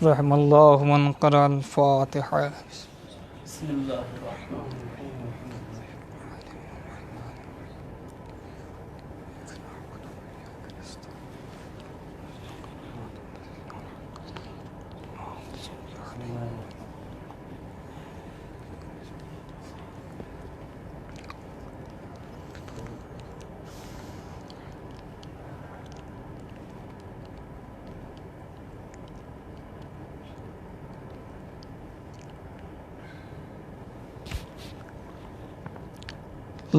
رحم اللہ من قرأ الفاتحہ. بسم اللہ الرحمن الرحیم.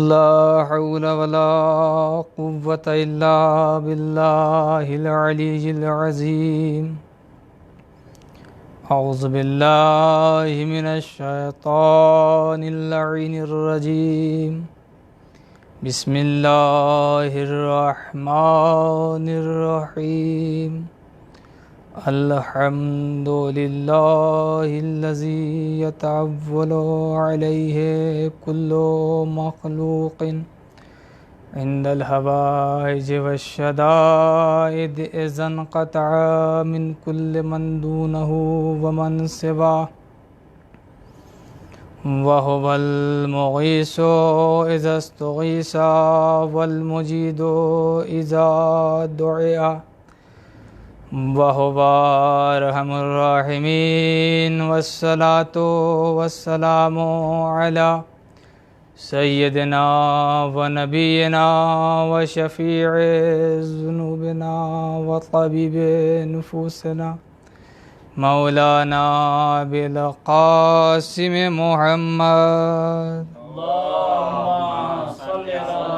لا حول ولا قوة إلا بالله العلي العظيم. أعوذ بالله من الشيطان اللعين الرجيم. بسم الله الرحمن الرحيم. الحمد لله الذي يتعول عليه كل مخلوق عند الهوائج والشدائد إذا انقطع من كل من دونه ومن سواه، وهو المغيث إذا استغيث والمجيد إذا دعي، وهو أرحم الراحمين. والصلاة والسلام على سيدنا ونبينا وشفيع ذنوبنا وطبيب نفوسنا مولانا بالقاسم محمد. اللهم صل على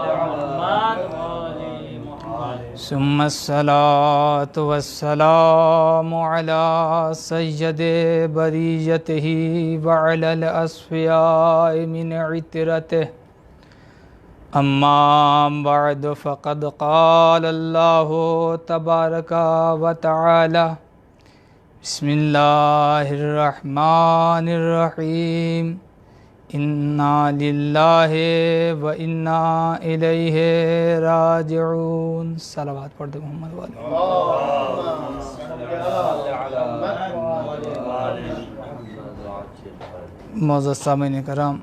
محمد وآل محمد. ثم الصلاة والسلام على سيد بريته وعلى الأصفياء من عترته. أما بعد، فقد قال الله تبارك وتعالى: بسم الله الرحمن الرحيم. إنا لله وإنا إليه راجعون. صلوات پڑھ دے محمد والے. معزز سامعین کرام،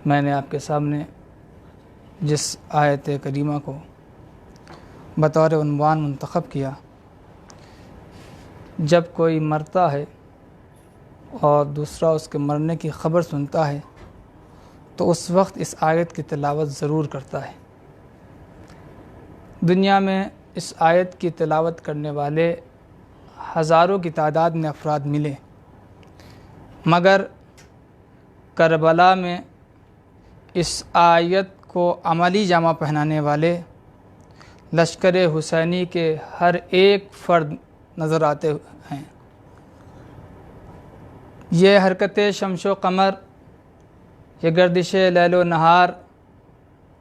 میں نے آپ کے سامنے جس آیت کریمہ کو بطور عنوان منتخب کیا، جب کوئی مرتا ہے اور دوسرا اس کے مرنے کی خبر سنتا ہے تو اس وقت اس آیت کی تلاوت ضرور کرتا ہے. دنیا میں اس آیت کی تلاوت کرنے والے ہزاروں کی تعداد میں افراد ملے، مگر کربلا میں اس آیت کو عملی جامہ پہنانے والے لشکر حسینی کے ہر ایک فرد نظر آتے ہیں. یہ حرکت شمس و قمر، یہ گردش لیل و نہار،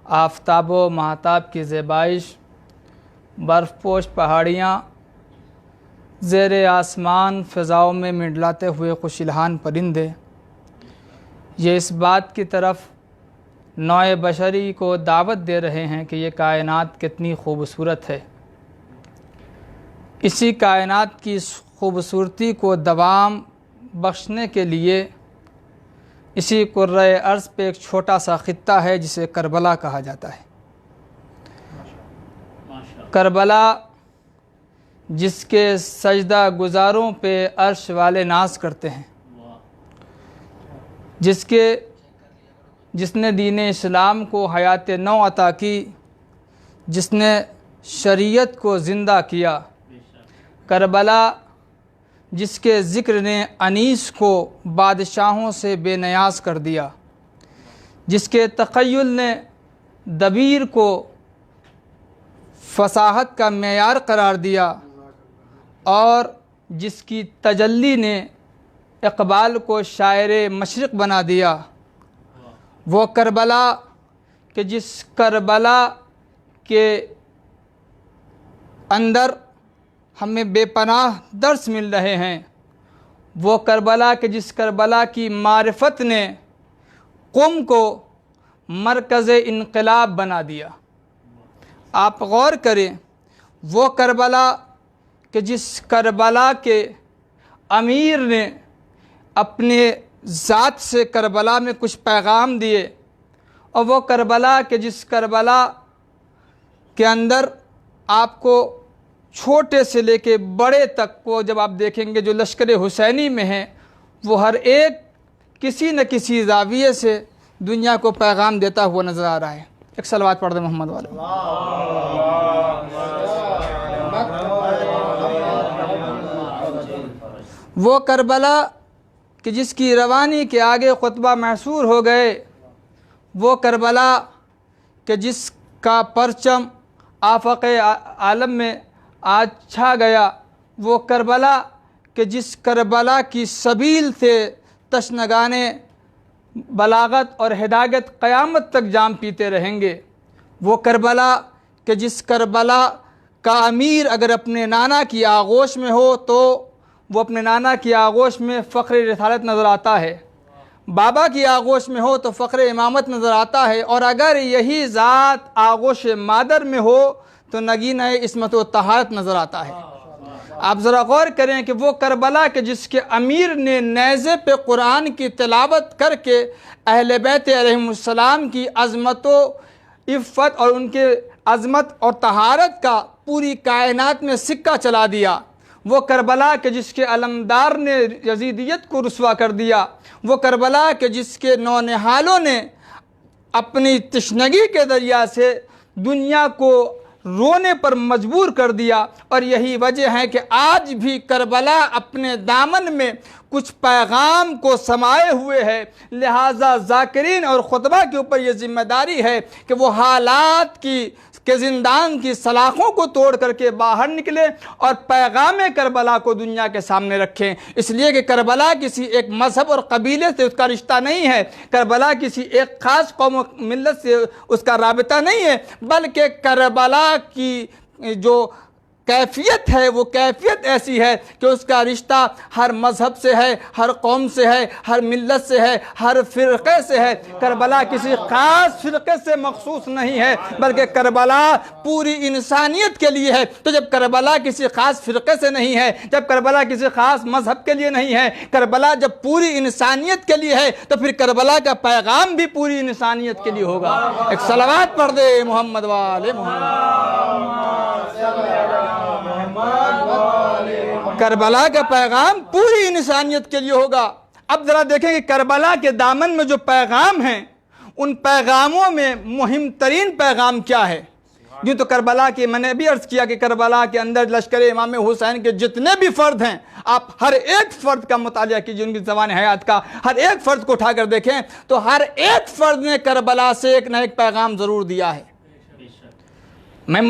آفتاب و مہتاب کی زیبائش، برف پوش پہاڑیاں، زیر آسمان فضاؤں میں منڈلاتے ہوئے خوش الحان پرندے، یہ اس بات کی طرف نوع بشری کو دعوت دے رہے ہیں کہ یہ کائنات کتنی خوبصورت ہے. اسی کائنات کی خوبصورتی کو دوام بخشنے کے لیے اسی کرۂ ارض پہ ایک چھوٹا سا خطہ ہے جسے کربلا کہا جاتا ہے. کربلا جس کے سجدہ گزاروں پہ عرش والے ناز کرتے ہیں، جس نے دین اسلام کو حیات نو عطا کی، جس نے شریعت کو زندہ کیا. کربلا جس کے ذکر نے انیس کو بادشاہوں سے بے نیاز کر دیا، جس کے تخیل نے دبیر کو فصاحت کا معیار قرار دیا، اور جس کی تجلی نے اقبال کو شاعر مشرق بنا دیا. وہ کربلا کہ جس کربلا کے اندر ہمیں بے پناہ درس مل رہے ہیں، وہ کربلا کہ جس کربلا کی معرفت نے قم کو مرکز انقلاب بنا دیا. آپ غور کریں، وہ کربلا کہ جس کربلا کے امیر نے اپنے ذات سے کربلا میں کچھ پیغام دیے، اور وہ کربلا کہ جس کربلا کے اندر آپ کو چھوٹے سے لے کے بڑے تک کو جب آپ دیکھیں گے جو لشکر حسینی میں ہیں، وہ ہر ایک کسی نہ کسی زاویے سے دنیا کو پیغام دیتا ہوا نظر آ رہا ہے۔ ایک صلوات پڑھ دیں محمد والے۔ وہ کربلا کہ جس کی روانی کے آگے خطبہ محصور ہو گئے، وہ کربلا کہ جس کا پرچم آفاق عالم میں آج چھا گیا، وہ کربلا کہ جس کربلا کی سبیل سے تشنگان بلاغت اور ہدایت قیامت تک جام پیتے رہیں گے، وہ کربلا کہ جس کربلا کا امیر اگر اپنے نانا کی آغوش میں ہو تو وہ اپنے نانا کی آغوش میں فخر رسالت نظر آتا ہے، بابا کی آغوش میں ہو تو فخر امامت نظر آتا ہے، اور اگر یہی ذات آغوش مادر میں ہو تو نگینہ عصمت و طہارت نظر آتا ہے۔ آپ ذرا غور کریں کہ وہ کربلا کہ جس کے امیر نے نیزے پہ قرآن کی تلاوت کر کے اہل بیت علیہم السلام کی عظمت و عفت اور ان کے عظمت اور طہارت کا پوری کائنات میں سکہ چلا دیا، وہ کربلا کہ جس کے علمدار نے یزیدیت کو رسوا کر دیا، وہ کربلا کہ جس کے نونہالوں نے اپنی تشنگی کے ذریعہ سے دنیا کو رونے پر مجبور کر دیا، اور یہی وجہ ہے کہ آج بھی کربلا اپنے دامن میں کچھ پیغام کو سمائے ہوئے ہے، لہٰذا ذاکرین اور خطبہ کے اوپر یہ ذمہ داری ہے کہ وہ حالات کے زندان کی سلاخوں کو توڑ کر کے باہر نکلے اور پیغام کربلا کو دنیا کے سامنے رکھیں، اس لیے کہ کربلا کسی ایک مذہب اور قبیلے سے اس کا رشتہ نہیں ہے، کربلا کسی ایک خاص قوم و ملت سے اس کا رابطہ نہیں ہے، بلکہ کربلا کی جو کیفیت ہے وہ کیفیت ایسی ہے کہ اس کا رشتہ ہر مذہب سے ہے، ہر قوم سے ہے، ہر ملت سے ہے، ہر فرقے سے ہے۔ کربلا کسی خاص فرقے سے مخصوص نہیں ہے بلکہ کربلا پوری انسانیت کے لیے ہے۔ تو جب کربلا کسی خاص فرقے سے نہیں ہے، جب کربلا کسی خاص مذہب کے لیے نہیں ہے، کربلا جب پوری انسانیت کے لیے ہے تو پھر کربلا کا پیغام بھی پوری انسانیت کے لیے ہوگا۔ ایک صلوات پڑھ دے محمد والے محمد۔ کربلا کا پیغام پوری انسانیت کے لیے ہوگا۔ اب ذرا دیکھیں کہ کربلا کے دامن میں جو پیغام ہیں، ان پیغاموں میں مہم ترین پیغام کیا ہے؟ یوں تو کربلا کے میں نے بھی عرض کیا کہ کربلا کے اندر لشکر امام حسین کے جتنے بھی فرد ہیں، آپ ہر ایک فرد کا مطالعہ کیجئے، ان کی زبان حیات کا ہر ایک فرد کو اٹھا کر دیکھیں تو ہر ایک فرد نے کربلا سے ایک نہ ایک پیغام ضرور دیا ہے۔ میں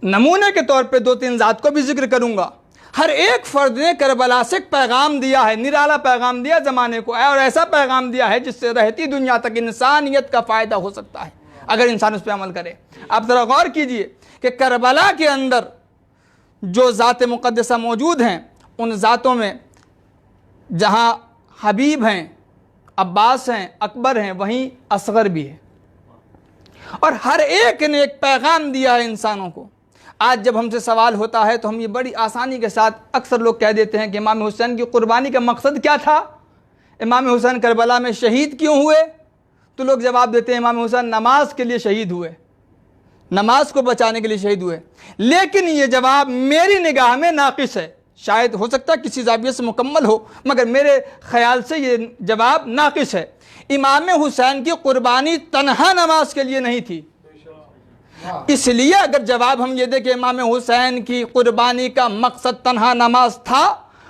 نمونے کے طور پہ 2-3 ذات کو بھی ذکر کروں گا۔ ہر ایک فرد نے کربلا سے ایک پیغام دیا ہے، نرالا پیغام دیا زمانے کو، اور ایسا پیغام دیا ہے جس سے رہتی دنیا تک انسانیت کا فائدہ ہو سکتا ہے اگر انسان اس پہ عمل کرے۔ آپ ذرا غور کیجئے کہ کربلا کے اندر جو ذات مقدسہ موجود ہیں، ان ذاتوں میں جہاں حبیب ہیں، عباس ہیں، اکبر ہیں، وہیں اصغر بھی ہے، اور ہر ایک نے ایک پیغام دیا ہے انسانوں کو۔ آج جب ہم سے سوال ہوتا ہے تو ہم یہ بڑی آسانی کے ساتھ اکثر لوگ کہہ دیتے ہیں کہ امام حسین کی قربانی کا مقصد کیا تھا، امام حسین کربلا میں شہید کیوں ہوئے؟ تو لوگ جواب دیتے ہیں امام حسین نماز کے لیے شہید ہوئے، نماز کو بچانے کے لیے شہید ہوئے۔ لیکن یہ جواب میری نگاہ میں ناقص ہے، شاید ہو سکتا ہے کسی زاویے سے مکمل ہو، مگر میرے خیال سے یہ جواب ناقص ہے۔ امام حسین کی قربانی تنہا نماز کے لیے نہیں تھی، اس لیے اگر جواب ہم یہ دیں کہ امام حسین کی قربانی کا مقصد تنہا نماز تھا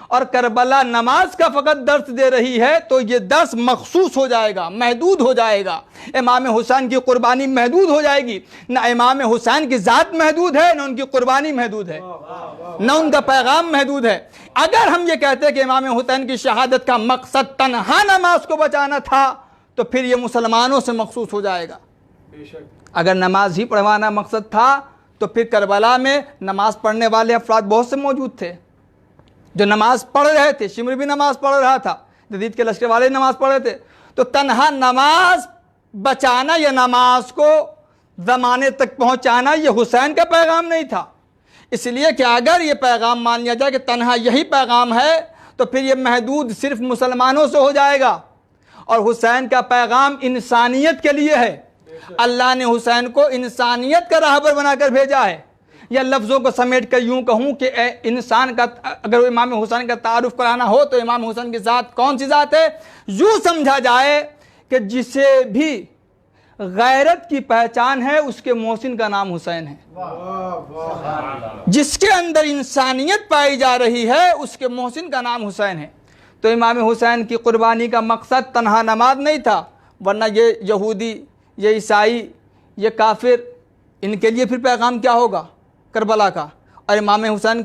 اور کربلا نماز کا فقط درس دے رہی ہے تو یہ درس مخصوص ہو جائے گا، محدود ہو جائے گا۔ امام حسین کی قربانی محدود ہو جائے گی، نہ امام حسین کی ذات محدود ہے، نہ ان کی قربانی محدود ہے، نہ ان کا پیغام محدود ہے۔ اگر ہم یہ کہتے ہیں کہ امام حسین کی شہادت کا مقصد تنہا نماز کو بچانا تھا تو پھر یہ مسلمانوں سے مخصوص ہو جائے گا۔ اگر نماز ہی پڑھوانا مقصد تھا تو پھر کربلا میں نماز پڑھنے والے افراد بہت سے موجود تھے جو نماز پڑھ رہے تھے، شمر بھی نماز پڑھ رہا تھا، جدید کے لشکر والے نماز پڑھ رہے تھے۔ تو تنہا نماز بچانا یا نماز کو زمانے تک پہنچانا یہ حسین کا پیغام نہیں تھا، اس لیے کہ اگر یہ پیغام مان لیا جائے کہ تنہا یہی پیغام ہے تو پھر یہ محدود صرف مسلمانوں سے ہو جائے گا، اور حسین کا پیغام انسانیت کے لیے ہے۔ اللہ نے حسین کو انسانیت کا راہبر بنا کر بھیجا ہے۔ یا لفظوں کو سمیٹ کر یوں کہوں کہ انسان کا اگر امام حسین کا تعارف کرانا ہو تو امام حسین کی ذات کون سی ذات ہے؟ یوں سمجھا جائے کہ جسے بھی غیرت کی پہچان ہے اس کے محسن کا نام حسین ہے، جس کے اندر انسانیت پائی جا رہی ہے اس کے محسن کا نام حسین ہے۔ تو امام حسین کی قربانی کا مقصد تنہا نماز نہیں تھا، ورنہ یہ یہودی، یہ عیسائی، یہ کافر، ان کے لیے پھر پیغام کیا ہوگا کربلا کا؟ اور امام حسین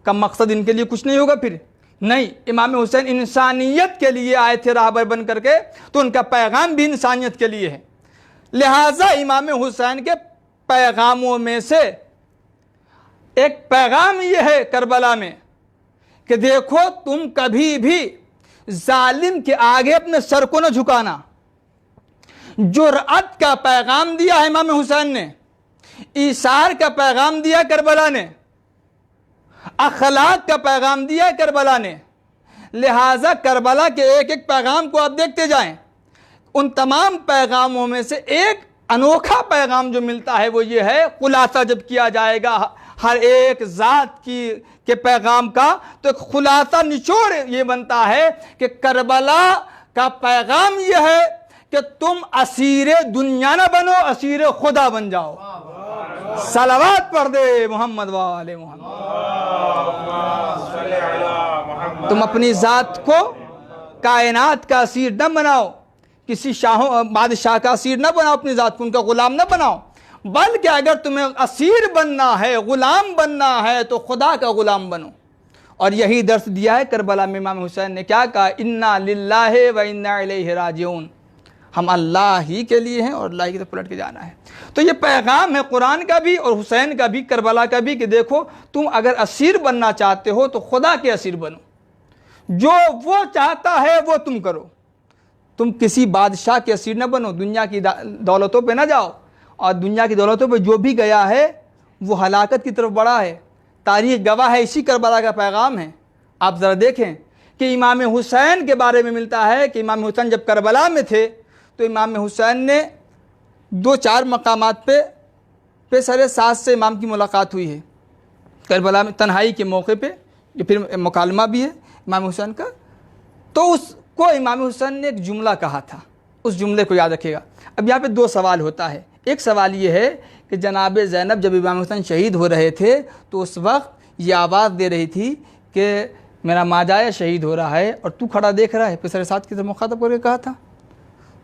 کا مقصد ان کے لیے کچھ نہیں ہوگا پھر؟ نہیں، امام حسین انسانیت کے لیے آئے تھے راہبر بن کر کے، تو ان کا پیغام بھی انسانیت کے لیے ہے۔ لہٰذا امام حسین کے پیغاموں میں سے ایک پیغام یہ ہے کربلا میں کہ دیکھو تم کبھی بھی ظالم کے آگے اپنے سر کو نہ جھکانا۔ جرأت کا پیغام دیا ہے امام حسین نے، ایثار کا پیغام دیا کربلا نے، اخلاق کا پیغام دیا کربلا نے۔ لہٰذا کربلا کے ایک ایک پیغام کو آپ دیکھتے جائیں، ان تمام پیغاموں میں سے ایک انوکھا پیغام جو ملتا ہے وہ یہ ہے، خلاصہ جب کیا جائے گا ہر ایک ذات کے پیغام کا تو ایک خلاصہ نچوڑ یہ بنتا ہے کہ کربلا کا پیغام یہ ہے کہ تم اسیر دنیا نہ بنو، اسیر خدا بن جاؤ۔ صلوات پڑھ دے محمد وآل محمد۔ تم اپنی ذات کو کائنات کا اسیر نہ بناؤ، کسی بادشاہ کا اسیر نہ بناؤ، اپنی ذات کو ان کا غلام نہ بناؤ، بلکہ اگر تمہیں اسیر بننا ہے، غلام بننا ہے تو خدا کا غلام بنو۔ اور یہی درس دیا ہے کربلا میں امام حسین نے، کیا کہا؟ انا للہ و انا الیہ راجعون، ہم اللہ ہی کے لیے ہیں اور اللہ ہی کی طرف پلٹ کے جانا ہے۔ تو یہ پیغام ہے قرآن کا بھی اور حسین کا بھی، کربلا کا بھی، کہ دیکھو تم اگر اسیر بننا چاہتے ہو تو خدا کے اسیر بنو، جو وہ چاہتا ہے وہ تم کرو، تم کسی بادشاہ کے اسیر نہ بنو، دنیا کی دولتوں پہ نہ جاؤ، اور دنیا کی دولتوں پہ جو بھی گیا ہے وہ ہلاکت کی طرف بڑھا ہے۔ تاریخ گواہ ہے، اسی کربلا کا پیغام ہے۔ آپ ذرا دیکھیں کہ امام حسین کے بارے میں ملتا ہے کہ امام حسین جب کربلا میں تھے تو امام حسین نے 2-4 مقامات پہ سر ساتھ سے امام کی ملاقات ہوئی ہے کربلا میں، تنہائی کے موقع پہ، یہ پھر مکالمہ بھی ہے امام حسین کا۔ تو اس کو امام حسین نے ایک جملہ کہا تھا، اس جملے کو یاد رکھیے گا۔ اب یہاں پہ 2 سوال ہوتا ہے۔ ایک سوال یہ ہے کہ جناب زینب جب امام حسین شہید ہو رہے تھے تو اس وقت یہ آواز دے رہی تھی کہ میرا ماجایا شہید ہو رہا ہے اور تو کھڑا دیکھ رہا ہے، پسر ساتھ کی طرف مخاطب کر کے کہا تھا۔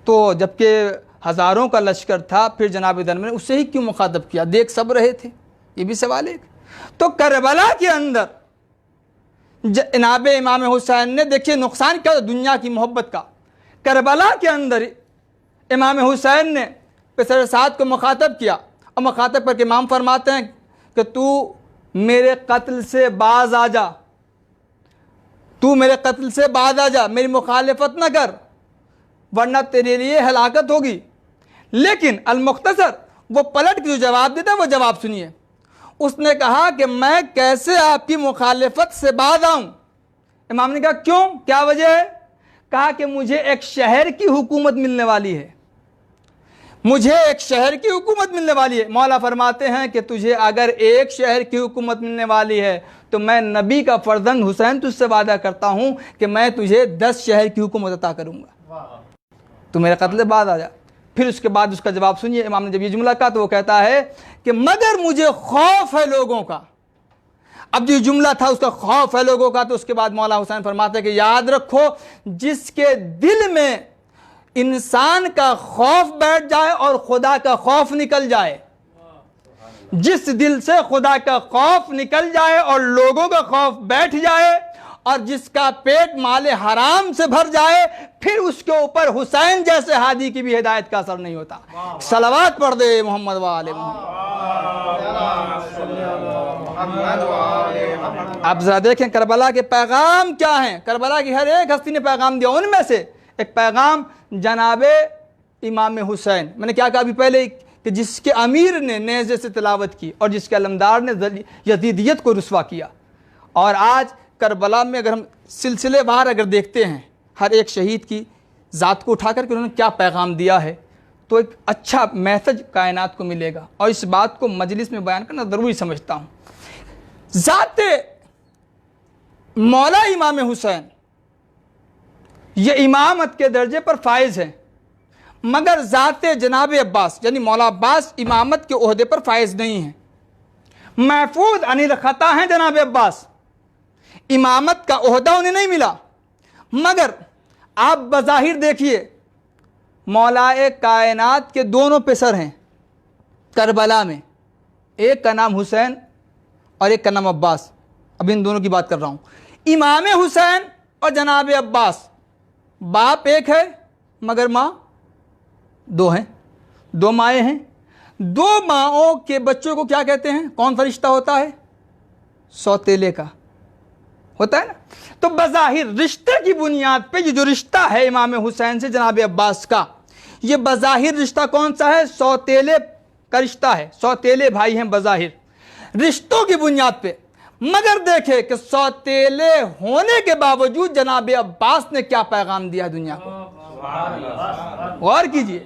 تو جبکہ ہزاروں کا لشکر تھا، پھر جناب زینب نے اسے ہی کیوں مخاطب کیا؟ دیکھ سب رہے تھے، یہ بھی سوال ایک۔ تو کربلا کے اندر جناب امام حسین نے، دیکھیے نقصان کیا دنیا کی محبت کا، کربلا کے اندر امام حسین نے پسر سعد کو مخاطب کیا، اور مخاطب کر کے امام فرماتے ہیں کہ تو میرے قتل سے باز آ جا، تو میرے قتل سے باز آ جا، میری مخالفت نہ کر ورنہ تیرے لیے ہلاکت ہوگی۔ لیکن المختصر وہ پلٹ کے جو جواب دیتا ہے وہ جواب سنیے۔ اس نے کہا کہ میں کیسے آپ کی مخالفت سے باز آؤں؟ امام نے کہا کیوں، کیا وجہ ہے؟ کہا کہ مجھے ایک شہر کی حکومت ملنے والی ہے، مجھے ایک شہر کی حکومت ملنے والی ہے۔ مولا فرماتے ہیں کہ تجھے اگر ایک شہر کی حکومت ملنے والی ہے تو میں نبی کا فرزند حسین تجھ سے وعدہ کرتا ہوں کہ میں تجھے 10 شہر کی حکومت عطا کروں گا، تو میرے قتل بعد آ جا۔ پھر اس کے بعد اس کا جواب سنیے، امام نے جب یہ جملہ کہا تو وہ کہتا ہے کہ مگر مجھے خوف ہے لوگوں کا۔ اب جو جملہ تھا اس کا خوف ہے لوگوں کا، تو اس کے بعد مولا حسین فرماتے ہیں کہ یاد رکھو جس کے دل میں انسان کا خوف بیٹھ جائے اور خدا کا خوف نکل جائے، جس دل سے خدا کا خوف نکل جائے اور لوگوں کا خوف بیٹھ جائے اور جس کا پیٹ مال حرام سے بھر جائے، پھر اس کے اوپر حسین جیسے ہادی کی بھی ہدایت کا اثر نہیں ہوتا۔ صلوات پڑھ دے محمد وآل محمد۔ آپ ذرا دیکھیں کربلا کے پیغام کیا ہیں، کربلا کی ہر ایک ہستی نے پیغام دیا، ان میں سے ایک پیغام جناب امام حسین، میں نے کیا کہا ابھی پہلے کہ جس کے امیر نے نیزے سے تلاوت کی اور جس کے علمدار نے یزیدیت کو رسوا کیا. اور آج کربلا میں اگر ہم سلسلے وار اگر دیکھتے ہیں ہر ایک شہید کی ذات کو اٹھا کر کے انہوں نے کیا پیغام دیا ہے, تو ایک اچھا میسج کائنات کو ملے گا. اور اس بات کو مجلس میں بیان کرنا ضروری سمجھتا ہوں. ذات مولا امام حسین یہ امامت کے درجے پر فائز ہیں, مگر ذات جناب عباس یعنی مولا عباس امامت کے عہدے پر فائز نہیں ہیں. محفوظ عن الخطا ہیں جناب عباس, امامت کا عہدہ انہیں نہیں ملا. مگر آپ بظاہر دیکھیے مولا کائنات کے دونوں پیسر ہیں کربلا میں, ایک کا نام حسین اور ایک کا نام عباس. اب ان دونوں کی بات کر رہا ہوں. امام حسین اور جناب عباس باپ ایک ہے مگر ماں دو ہیں, دو مائیں ہیں. دو ماؤں کے بچوں کو کیا کہتے ہیں؟ کون سا رشتہ ہوتا ہے؟ سوتیلے کا ہوتا ہے نا. تو بظاہر رشتے کی بنیاد پہ یہ جو رشتہ ہے امام حسین سے جناب عباس کا, یہ بظاہر رشتہ کون سا ہے؟ سوتیلے کا رشتہ ہے. سوتیلے بھائی ہیں بظاہر رشتوں کی بنیاد پہ. مگر دیکھیں کہ سوتیلے ہونے کے باوجود جناب عباس نے کیا پیغام دیا دنیا کو. غور کیجئے,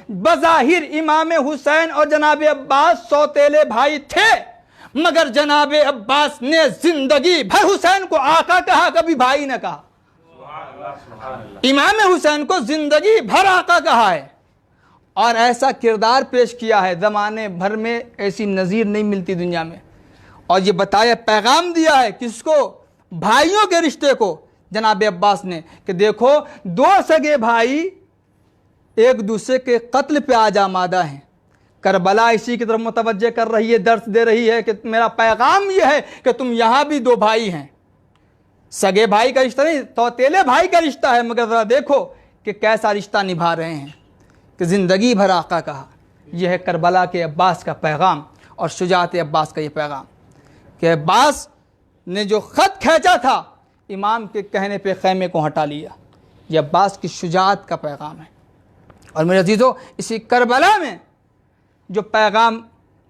بظاہر امام حسین اور جناب عباس سوتیلے بھائی تھے, مگر جناب عباس نے زندگی بھر حسین کو آقا کہا, کبھی بھائی نہ کہا. امام حسین کو زندگی بھر آقا کہا ہے اور ایسا کردار پیش کیا ہے زمانے بھر میں ایسی نظیر نہیں ملتی دنیا میں. اور یہ بتایا, پیغام دیا ہے کس کو؟ بھائیوں کے رشتے کو جناب عباس نے, کہ دیکھو دو سگے بھائی ایک دوسرے کے قتل پہ آج آمادہ ہیں. کربلا اسی کی طرف متوجہ کر رہی ہے, درس دے رہی ہے کہ میرا پیغام یہ ہے کہ تم یہاں بھی دو بھائی ہیں. سگے بھائی کا رشتہ نہیں, سوتیلے بھائی کا رشتہ ہے, مگر ذرا دیکھو کہ کیسا رشتہ نبھا رہے ہیں, کہ زندگی بھر آقا کہا. یہ ہے کربلا کے عباس کا پیغام اور شجاعت عباس کا یہ پیغام, کہ عباس نے جو خط کھینچا تھا امام کے کہنے پہ خیمے کو ہٹا لیا. یہ عباس کی شجاعت کا پیغام ہے. اور میرے عزیزو, اسی کربلا میں جو پیغام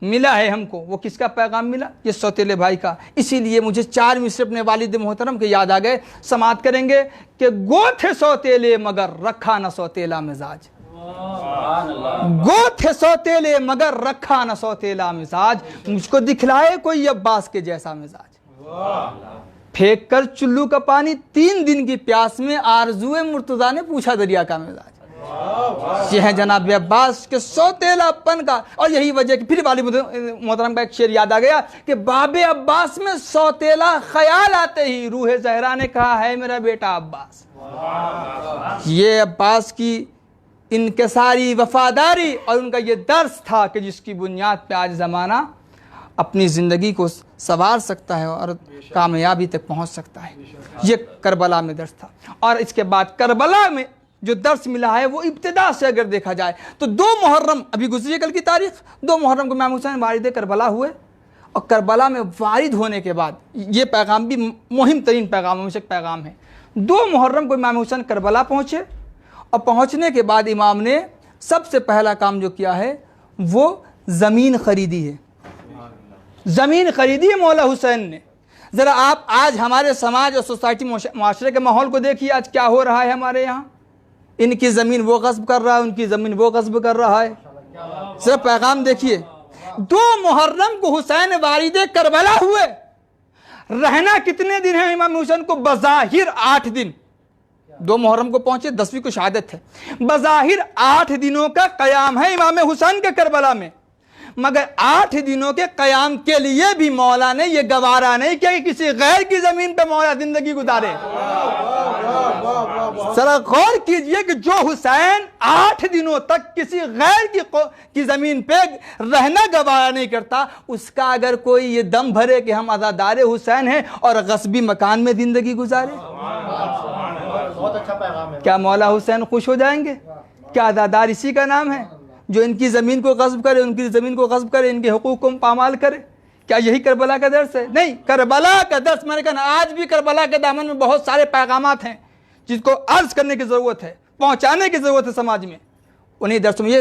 ملا ہے ہم کو, وہ کس کا پیغام ملا؟ یہ سوتیلے بھائی کا. اسی لیے مجھے 4 مصرے اپنے والد محترم کے یاد آ گئے, سماعت کریں گے کہ گو تھے سوتیلے مگر رکھا نہ سوتیلا مزاج. گو تھے سوتیلے مگر رکھا نہ سوتیلا مزاج. مجھ کو دکھلائے کوئی عباس کے جیسا مزاج. پھینک کر چلو کا پانی 3 دن کی پیاس میں آرزوئے مرتضیٰ نے پوچھا دریا کا مزاج. یہ ہے جناب عباس کے سوتیلا پن کا. اور یہی وجہ کہ پھر والد محترم کا ایک شعر یاد آ گیا کہ باب عباس میں سوتیلا خیال آتے ہی روح زہرا نے کہا ہے میرا بیٹا عباس. یہ عباس کی انکساری وفاداری اور ان کا یہ درس تھا کہ جس کی بنیاد پہ آج زمانہ اپنی زندگی کو سنوار سکتا ہے اور کامیابی تک پہنچ سکتا ہے. یہ کربلا میں درس تھا. اور اس کے بعد کربلا میں جو درس ملا ہے وہ ابتدا سے اگر دیکھا جائے تو 2 محرم ابھی گزری کل کی تاریخ, 2 محرم کو امام حسین وارد کربلا ہوئے. اور کربلا میں وارد ہونے کے بعد یہ پیغام بھی مہم ترین پیغاموں میں سے ایک پیغام ہے. 2 محرم کو امام حسین کربلا پہنچے اور پہنچنے کے بعد امام نے سب سے پہلا کام جو کیا ہے وہ زمین خریدی ہے. زمین خریدی ہے مولا حسین نے. ذرا آپ آج ہمارے سماج اور سوسائٹی معاشرے کے ماحول کو دیکھیے, آج کیا ہو رہا ہے ہمارے یہاں. ان کی زمین وہ غصب کر رہا ہے, ان کی زمین وہ غصب کر رہا ہے. ذرا پیغام دیکھیے. 2 محرم کو حسین وارد کربلا ہوئے. رہنا کتنے دن ہے امام حسین کو؟ بظاہر 8 دن. 2 محرم کو پہنچے, 10ویں کو شہادت ہے. بظاہر 8 دنوں کا قیام ہے امام حسین کے کربلا میں, مگر 8 دنوں کے قیام کے لیے بھی مولا نے یہ گوارا نہیں کیا کہ کسی غیر کی زمین پہ مولا زندگی گزارے. ذرا غور کیجئے کہ جو حسین 8 دنوں تک کسی غیر کی زمین پہ رہنا گوارا نہیں کرتا, اس کا اگر کوئی یہ دم بھرے کہ ہم عزادار حسین ہیں اور غصبی مکان میں زندگی گزارے, بہت اچھا پیغام ہے. کیا مولا حسین خوش ہو جائیں گے؟ کیا عزادار اسی کا نام ہے جو ان کی زمین کو غصب کرے, ان کی زمین کو غصب کرے, ان کے حقوق کو پامال کرے؟ کیا یہی کربلا کا درس ہے؟ نہیں. کربلا کا درس میں نے کہا آج بھی کربلا کے دامن میں بہت سارے پیغامات ہیں جس کو عرض کرنے کی ضرورت ہے, پہنچانے کی ضرورت ہے سماج میں. انہیں درسوں میں یہ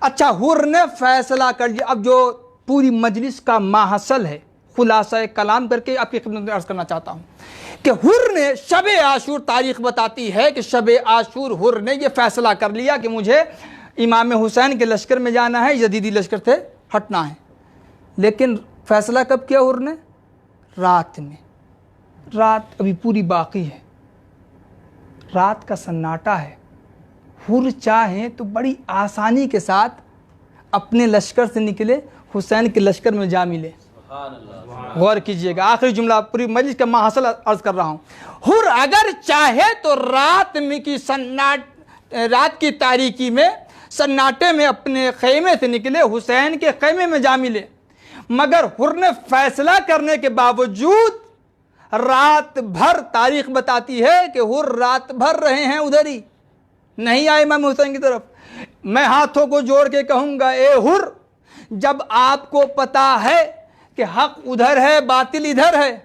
اچھا حر نے فیصلہ کر لیا. اب جو پوری مجلس کا ماحصل ہے خلاصہ کلام کر کے آپ کی خدمت میں عرض کرنا چاہتا ہوں کہ حر نے شب عاشور، تاریخ بتاتی ہے کہ شب عاشور حر نے یہ فیصلہ کر لیا کہ مجھے امام حسین کے لشکر میں جانا ہے، یزیدی لشکر سے ہٹنا ہے. لیکن فیصلہ کب کیا حر نے؟ رات میں. رات ابھی پوری باقی ہے، رات کا سناٹا ہے. حر چاہیں تو بڑی آسانی کے ساتھ اپنے لشکر سے نکلے، حسین کے لشکر میں جا ملے. غور کیجئے گا، آخری جملہ پوری مجلس کا ماحصل عرض کر رہا ہوں. حر اگر چاہے تو رات کی تاریکی میں سناٹے میں اپنے خیمے سے نکلے، حسین کے خیمے میں جا ملے. مگر حر نے فیصلہ کرنے کے باوجود رات بھر، تاریخ بتاتی ہے کہ حر رات بھر رہے ہیں ادھر ہی، نہیں آئے امام حسین کی طرف. میں ہاتھوں کو جوڑ کے کہوں گا، اے حر، جب آپ کو پتا ہے کہ حق ادھر ہے باطل ادھر ہے،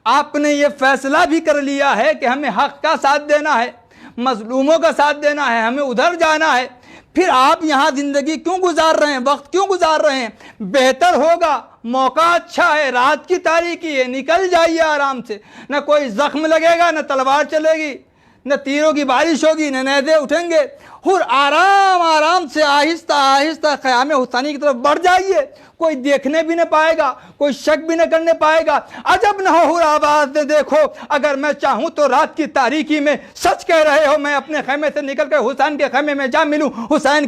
آپ نے یہ فیصلہ بھی کر لیا ہے کہ ہمیں حق کا ساتھ دینا ہے، مظلوموں کا ساتھ دینا ہے، ہمیں ادھر جانا ہے، پھر آپ یہاں زندگی کیوں گزار رہے ہیں، وقت کیوں گزار رہے ہیں؟ بہتر ہوگا، موقع اچھا ہے، رات کی تاریکی ہے، نکل جائیے آرام سے. نہ کوئی زخم لگے گا، نہ تلوار چلے گی، نہ تیروں کی بارش ہوگی، نہ نیزے اٹھیں گے. حر آرام سے آہستہ آہستہ خیام حسینی کی طرف بڑھ جائیے. کوئی دیکھنے بھی نہ پائے گا، کوئی شک بھی نہ کرنے پائے گا. عجب نہ ہو حر آواز دے، دیکھو اگر میں چاہوں تو رات کی تاریکی میں سچ کہہ رہے ہو، میں اپنے خیمے سے نکل کر حسین کے خیمے میں جا ملوں، حسین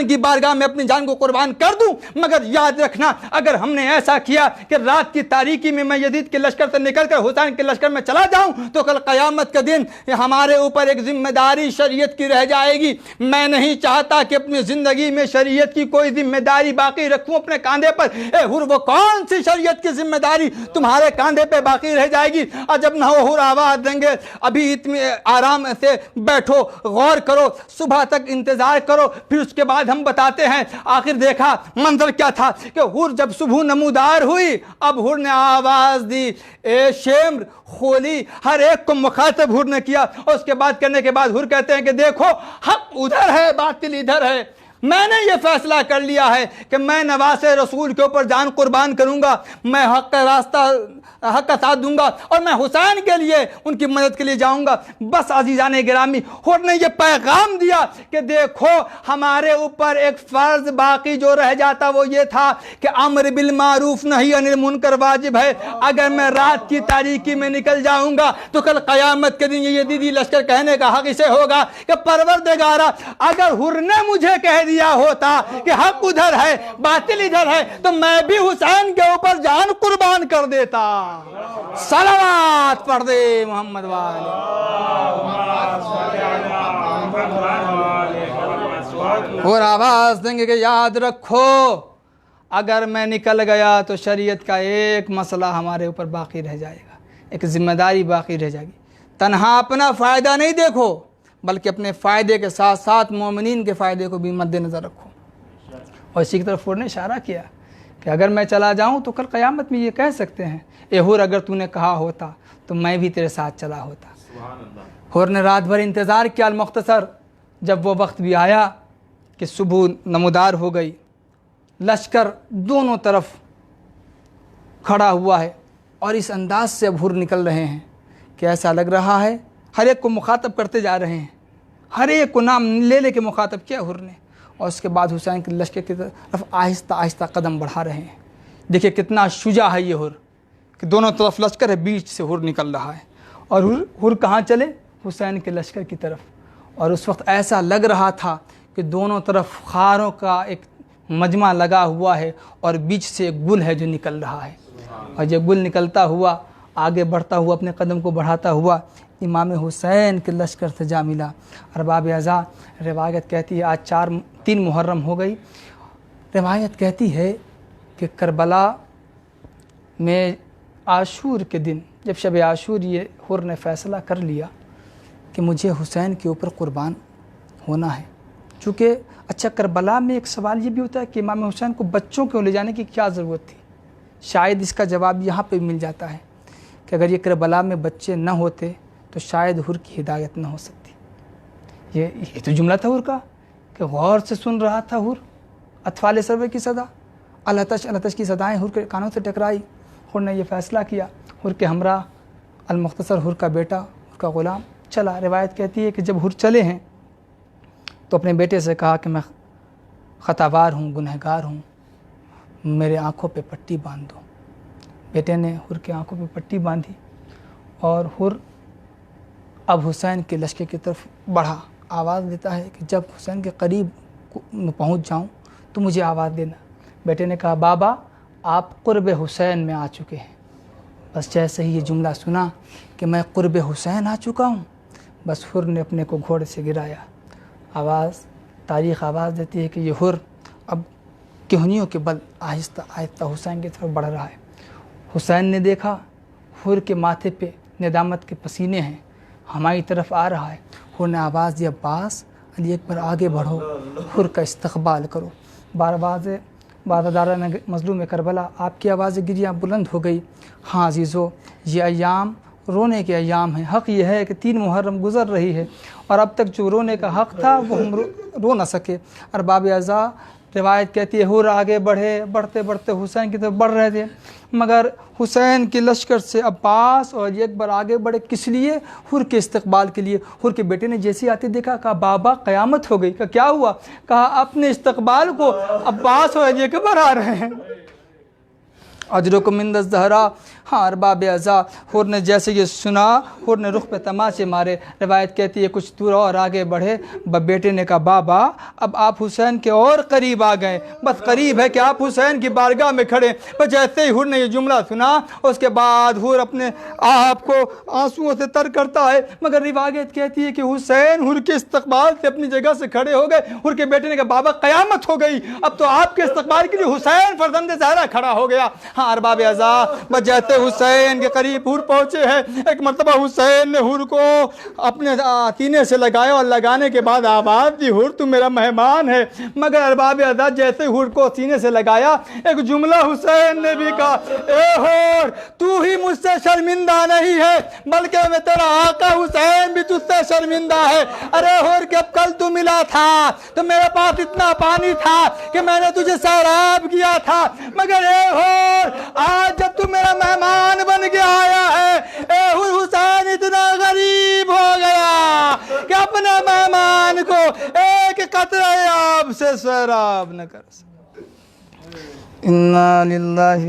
کی بارگاہ میں اپنی جان کو قربان کر دوں. مگر یاد رکھنا، اگر ہم نے ایسا کیا کہ رات کی تاریکی میں میں یزید کے لشکر سے نکل کر حسین کے لشکر میں چلا جاؤں تو کل قیامت کے دن ہمارے اوپر ایک ذمہ داری شریعت کی رہ جائے گی. میں نہیں چاہتا کہ اپنی زندگی میں شریعت کی کوئی ذمہ داری باقی رکھوں اپنے کاندھے پر. اے حر، وہ کون سی شریعت کی ذمہ داری تمہارے کاندھے پہ باقی رہ جائے گی؟ عجب نہ ہو حر آواز دیں گے، ابھی آرام سے بیٹھو، غور کرو، صبح تک انتظار کرو، پھر اس کے بعد ہم بتاتے ہیں. آخر دیکھا منظر کیا تھا کہ حر جب صبح نمودار ہوئی، اب حر نے آواز دی، اے شمر، خولی، ہر ایک کو مخاطب حر نے کیا. اور اس کے بعد کرنے کے بعد حر کہتے ہیں کہ دیکھو حق ادھر ہے باطل ادھر ہے. میں نے یہ فیصلہ کر لیا ہے کہ میں نواز رسول کے اوپر جان قربان کروں گا، میں حق کا ساتھ دوں گا، اور میں حسین کے لیے ان کی مدد کے لیے جاؤں گا. بس عزیزان گرامی، حر نے یہ پیغام دیا کہ دیکھو ہمارے اوپر ایک فرض باقی جو رہ جاتا وہ یہ تھا کہ امر بالمعروف نہی عن المنکر واجب ہے. اگر میں رات کی تاریکی میں نکل جاؤں گا تو کل قیامت کے دن یہ یزیدی لشکر کہنے کا حق اسے ہوگا کہ پروردگارا، اگر حر نے مجھے کہہ دیا ہوتا کہ حق ادھر ہے باطل ادھر ہے تو میں بھی حسین کے اوپر جان قربان کر دیتا. صلوات پڑھ دے محمد والے. اور آواز دیں گے کہ یاد رکھو، اگر میں نکل گیا تو شریعت کا ایک مسئلہ ہمارے اوپر باقی رہ جائے گا، ایک ذمہ داری باقی رہ جائے گی. تنہا اپنا فائدہ نہیں دیکھو، بلکہ اپنے فائدے کے ساتھ ساتھ مومنین کے فائدے کو بھی مد نظر رکھو. اور اسی کی طرف حر نے اشارہ کیا کہ اگر میں چلا جاؤں تو کل قیامت میں یہ کہہ سکتے ہیں، اے حر، اگر تو نے کہا ہوتا تو میں بھی تیرے ساتھ چلا ہوتا. حر نے رات بھر انتظار کیا. المختصر، جب وہ وقت بھی آیا کہ صبح نمودار ہو گئی، لشکر دونوں طرف کھڑا ہوا ہے، اور اس انداز سے اب حر نکل رہے ہیں کہ ایسا لگ رہا ہے ہر ایک کو مخاطب کرتے جا رہے ہیں، ہر ایک کو نام لے لے کے مخاطب کیا حر نے. اور اس کے بعد حسین کے لشکر کی طرف آہستہ آہستہ قدم بڑھا رہے ہیں. دیکھیے کتنا شجاع ہے یہ حر کہ دونوں طرف لشکر ہے، بیچ سے حر نکل رہا ہے. اور حر کہاں چلے؟ حسین کے لشکر کی طرف. اور اس وقت ایسا لگ رہا تھا کہ دونوں طرف خاروں کا ایک مجمع لگا ہوا ہے، اور بیچ سے ایک گل ہے جو نکل رہا ہے. اور یہ گل نکلتا ہوا آگے بڑھتا ہوا اپنے قدم کو بڑھاتا ہوا امام حسین کے لشکر سے جا ملا. ارباب اعزاز، روایت کہتی ہے آج 3 محرم ہو گئی. روایت کہتی ہے کہ کربلا میں عاشور کے دن، جب شب عاشور، یہ حر نے فیصلہ کر لیا کہ مجھے حسین کے اوپر قربان ہونا ہے. چونکہ اچھا، کربلا میں ایک سوال یہ بھی ہوتا ہے کہ امام حسین کو بچوں کو لے جانے کی کیا ضرورت تھی؟ شاید اس کا جواب یہاں پہ مل جاتا ہے کہ اگر یہ کربلا میں بچے نہ ہوتے تو شاید حر کی ہدایت نہ ہو سکتی. یہ تو جملہ تھا حر کا کہ غور سے سن رہا تھا حور اطفال سرور کی صدا، التش کی صدائیں حور کے کانوں سے ٹکرائی۔ حور نے یہ فیصلہ کیا، حور کے ہمراہ المختصر حور کا بیٹا، حور کا غلام چلا۔ روایت کہتی ہے کہ جب حور چلے ہیں تو اپنے بیٹے سے کہا کہ میں خطاوار ہوں، گنہگار ہوں، میرے آنکھوں پہ پٹی باندھ دو۔ بیٹے نے حور کے آنکھوں پہ پٹی باندھی اور حور اب حسین کے لشکر کی طرف بڑھا۔ آواز دیتا ہے کہ جب حسین کے قریب پہنچ جاؤں تو مجھے آواز دینا۔ بیٹے نے کہا بابا آپ قرب حسین میں آ چکے ہیں۔ بس جیسے ہی یہ جملہ سنا کہ میں قرب حسین آ چکا ہوں، بس حور نے اپنے کو گھوڑے سے گرایا۔ تاریخ آواز دیتی ہے کہ یہ حور اب کہنیوں کے بل آہستہ آہستہ حسین کی طرف بڑھ رہا ہے۔ حسین نے دیکھا حور کے ماتھے پہ ندامت کے پسینے ہیں، ہماری طرف آ رہا ہے۔ حور نے آواز دی عباس علی اکبر آگے بڑھو، حور کا استقبال کرو۔ بارادارہ مظلوم کربلا آپ کی آواز گریاں بلند ہو گئی۔ ہاں عزیزو، یہ ایام رونے کے ایام ہیں۔ حق یہ ہے کہ 3 محرم گزر رہی ہے اور اب تک جو رونے کا حق تھا وہ ہم رو نہ سکے۔ ارباب اعضاء روایت کہتی ہے حور آگے بڑھتے بڑھتے حسین کی طرف بڑھ رہے تھے، مگر حسین کے لشکر سے عباس اور علی اکبر آگے بڑھے۔ کس لیے؟ حور کے استقبال کے لیے۔ حور کے بیٹے نے جیسے آتے دیکھا، کہا بابا قیامت ہو گئی۔ کہا کیا ہوا؟ کہا اپنے استقبال کو عباس اور علی اکبر آ رہے ہیں۔ اجرکم عند الزہرا۔ ہاں ارباب اعضاء، حور نے جیسے یہ سنا، حور نے رخ پہ تماچے مارے۔ روایت کہتی ہے کچھ دور اور آگے بڑھے، بیٹے نے کہا بابا اب آپ حسین کے اور قریب آ گئے، بس قریب ہے کہ آپ حسین کی بارگاہ میں کھڑے۔ بس جیسے ہی حور نے یہ جملہ سنا، اس کے بعد حور اپنے آپ کو آنسوؤں سے تر کرتا ہے، مگر روایت کہتی ہے کہ حسین حور کے استقبال سے اپنی جگہ سے کھڑے ہو گئے۔ حور کے بیٹے نے کہا بابا قیامت ہو گئی، اب تو آپ کے استقبال کے لیے حسین فرزند زہرا کھڑا ہو گیا۔ ہاں ارباب اعضاء، بس جیسے حسین کے قریب حور پہنچے ہیں، ایک مرتبہ حسین نے حور کو اپنے سینے سے لگایا اور لگانے کے بعد آواز دی حور تو میرا مہمان ہے۔ مگر ارباب اعضاء جیسے حور کو سینے سے لگایا، ایک جملہ حسین نے بھی کہا اے حور تو ہی مجھ سے شرمندہ نہیں ہے بلکہ میں تیرا آقا حسین بھی تجھ سے شرمندہ ہے۔ ارے حور کہ اب کل تو ملا تھا تو میرے پاس اتنا پانی تھا کہ میں نے تجھے سیراب کیا تھا، مگر اے حور آج جب تو میرا مہمان بن کے آیا ہے، اے حور حسین اتنا غریب ہو گیا کہ اپنے مہمان کو ایک قطرہ آب سے سیراب نہ کر سکے۔ انا للہ